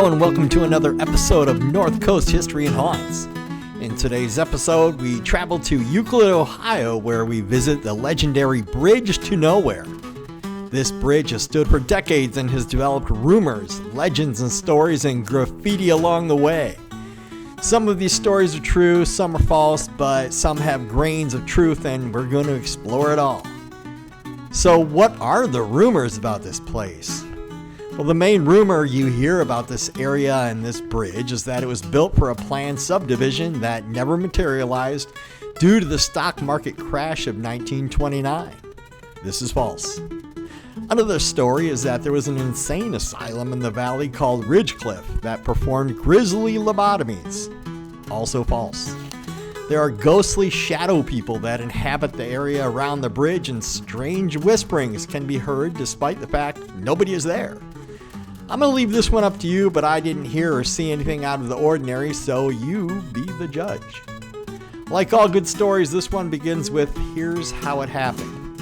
Hello and welcome to another episode of North Coast History and Haunts. In today's episode, we travel to Euclid, Ohio, where we visit the legendary Bridge to Nowhere. This bridge has stood for decades and has developed rumors, legends, and stories and graffiti along the way. Some of these stories are true, some are false, but some have grains of truth, and we're going to explore it all. So what are the rumors about this place? Well, the main rumor you hear about this area and this bridge is that it was built for a planned subdivision that never materialized due to the stock market crash of 1929. This is false. Another story is that there was an insane asylum in the valley called Ridgecliff that performed grisly lobotomies. Also false. There are ghostly shadow people that inhabit the area around the bridge, and strange whisperings can be heard despite the fact nobody is there. I'm going to leave this one up to you, but I didn't hear or see anything out of the ordinary, so you be the judge. Like all good stories, this one begins with, here's how it happened.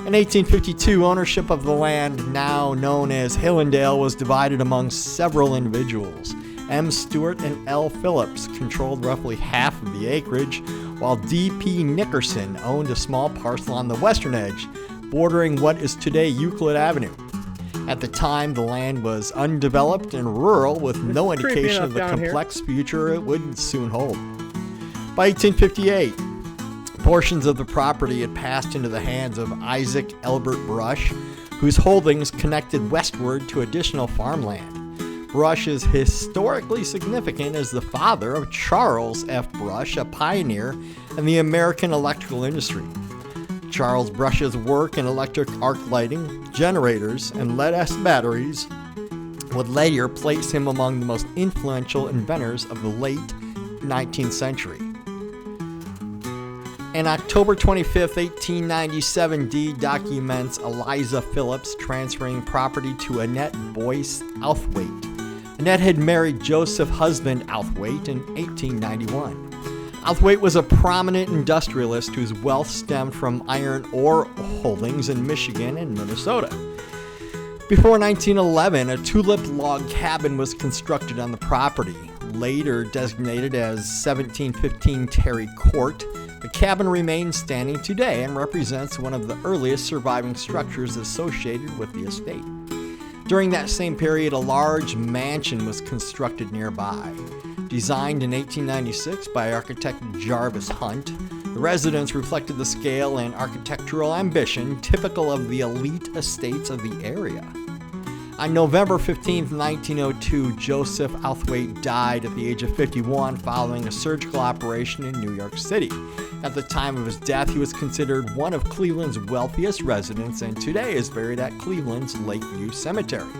In 1852, ownership of the land, now known as Hillendale, was divided among several individuals. M. Stewart and L. Phillips controlled roughly half of the acreage, while D.P. Nickerson owned a small parcel on the western edge, bordering what is today Euclid Avenue. At the time, the land was undeveloped and rural, with no indication of the complex future it would soon hold. By 1858, portions of the property had passed into the hands of Isaac Elbert Brush, whose holdings connected westward to additional farmland. Brush is historically significant as the father of Charles F. Brush, a pioneer in the American electrical industry. Charles Brush's work in electric arc lighting, generators, and lead-acid batteries would later place him among the most influential inventors of the late 19th century. On October 25, 1897, deed documents Eliza Phillips transferring property to Annette Boyce Outhwaite. Annette had married Joseph husband Outhwaite in 1891. Outhwaite was a prominent industrialist whose wealth stemmed from iron ore holdings in Michigan and Minnesota. Before 1911, a tulip log cabin was constructed on the property. Later designated as 1715 Terry Court, the cabin remains standing today and represents one of the earliest surviving structures associated with the estate. During that same period, a large mansion was constructed nearby. Designed in 1896 by architect Jarvis Hunt, the residence reflected the scale and architectural ambition typical of the elite estates of the area. On November 15, 1902, Joseph Outhwaite died at the age of 51 following a surgical operation in New York City. At the time of his death, he was considered one of Cleveland's wealthiest residents and today is buried at Cleveland's Lakeview Cemetery.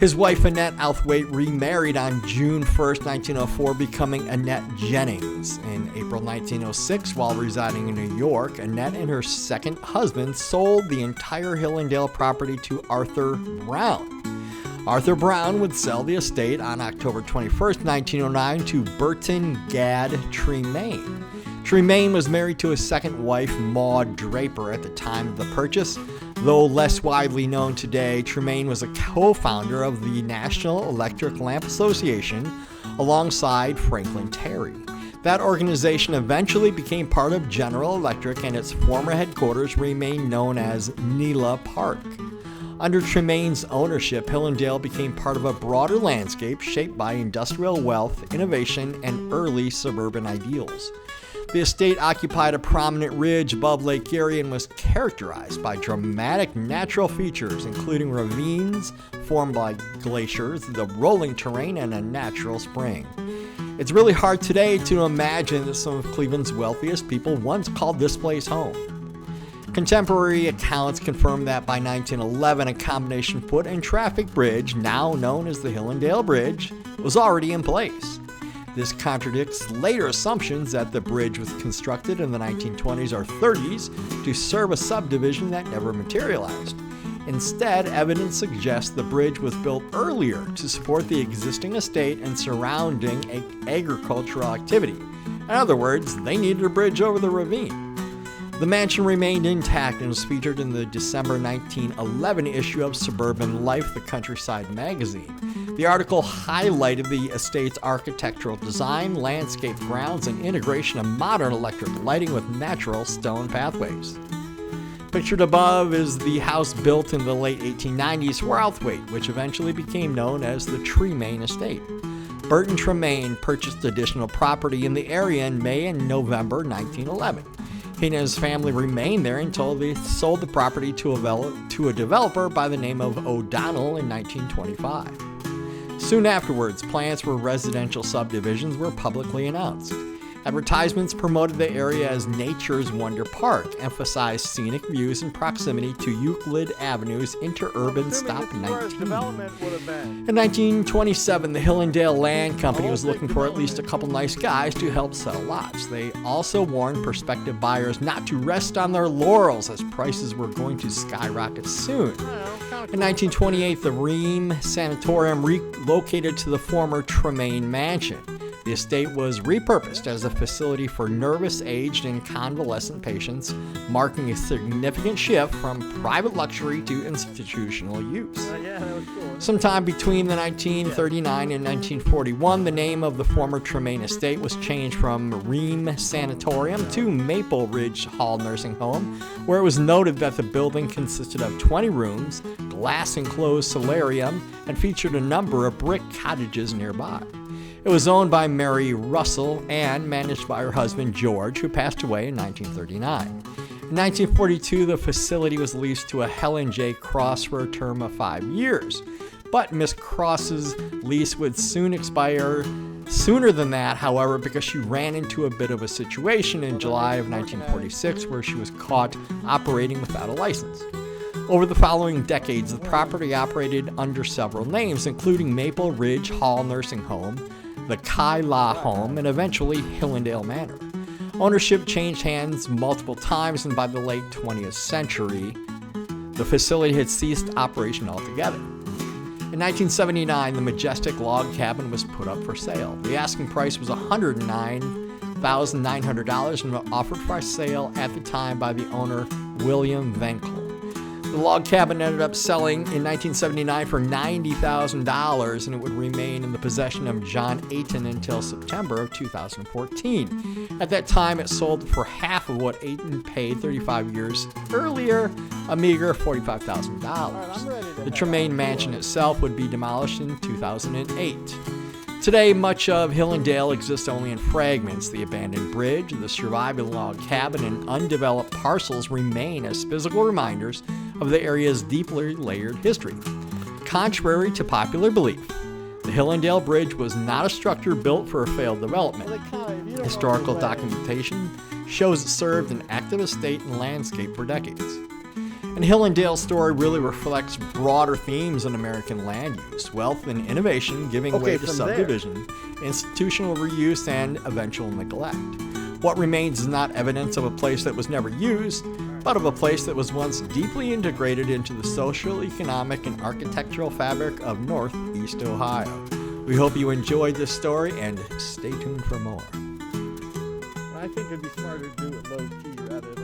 His wife Annette Outhwaite remarried on June 1, 1904, becoming Annette Jennings. In April 1906, while residing in New York, Annette and her second husband sold the entire Hillendale property to Arthur Brown. Arthur Brown would sell the estate on October 21, 1909 to Burton Gadd Tremaine. Tremaine was married to his second wife, Maud Draper, at the time of the purchase. Though less widely known today, Tremaine was a co-founder of the National Electric Lamp Association alongside Franklin Terry. That organization eventually became part of General Electric, and its former headquarters remain known as Nela Park. Under Tremaine's ownership, Hillendale became part of a broader landscape shaped by industrial wealth, innovation, and early suburban ideals. The estate occupied a prominent ridge above Lake Erie and was characterized by dramatic natural features, including ravines formed by glaciers, the rolling terrain, and a natural spring. It's really hard today to imagine that some of Cleveland's wealthiest people once called this place home. Contemporary accounts confirm that by 1911, a combination foot and traffic bridge, now known as the Hillendale Bridge, was already in place. This contradicts later assumptions that the bridge was constructed in the 1920s or 30s to serve a subdivision that never materialized. Instead, evidence suggests the bridge was built earlier to support the existing estate and surrounding agricultural activity. In other words, they needed a bridge over the ravine. The mansion remained intact and was featured in the December 1911 issue of Suburban Life, the Countryside magazine. The article highlighted the estate's architectural design, landscape grounds, and integration of modern electric lighting with natural stone pathways. Pictured above is the house built in the late 1890s for Outhwaite, which eventually became known as the Tremaine Estate. Burton Tremaine purchased additional property in the area in May and November 1911. He and his family remained there until they sold the property to a developer by the name of O'Donnell in 1925. Soon afterwards, plans for residential subdivisions were publicly announced. Advertisements promoted the area as Nature's Wonder Park, emphasized scenic views and proximity to Euclid Avenue's interurban Stop 19. In 1927, the Hillendale Land Company was looking for at least a couple nice guys to help sell lots. They also warned prospective buyers not to rest on their laurels as prices were going to skyrocket soon. In 1928, the Ream Sanatorium relocated to the former Tremaine Mansion. The estate was repurposed as a facility for nervous, aged, and convalescent patients, marking a significant shift from private luxury to institutional use. Sometime between the 1939 and 1941, the name of the former Tremaine estate was changed from Ream Sanatorium to Maple Ridge Hall Nursing Home, where it was noted that the building consisted of 20 rooms, glass-enclosed solarium, and featured a number of brick cottages nearby. It was owned by Mary Russell and managed by her husband George, who passed away in 1939. In 1942, the facility was leased to a Helen J. Cross for a term of 5 years. But Miss Cross's lease would soon expire sooner than that, however, because she ran into a bit of a situation in July of 1946 where she was caught operating without a license. Over the following decades, the property operated under several names, including Maple Ridge Hall Nursing Home, the Kyla Home, and eventually Hillendale Manor. Ownership changed hands multiple times, and by the late 20th century, the facility had ceased operation altogether. In 1979, the majestic log cabin was put up for sale. The asking price was $109,900 and offered for sale at the time by the owner, William Venkel. The log cabin ended up selling in 1979 for $90,000, and it would remain in the possession of John Ayton until September of 2014. At that time, it sold for half of what Ayton paid 35 years earlier, a meager $45,000. The Tremaine Mansion itself would be demolished in 2008. Today, much of Hillendale exists only in fragments. The abandoned bridge, the surviving log cabin, and undeveloped parcels remain as physical reminders of the area's deeply layered history. Contrary to popular belief, the Hillendale Bridge was not a structure built for a failed development. Historical documentation shows it served an active estate and landscape for decades. And Hillendale's story really reflects broader themes in American land use, wealth and innovation giving way to subdivision, institutional reuse, and eventual neglect. What remains is not evidence of a place that was never used, but of a place that was once deeply integrated into the social, economic, and architectural fabric of Northeast Ohio. We hope you enjoyed this story, and stay tuned for more. I think it'd be smarter to do it low key rather than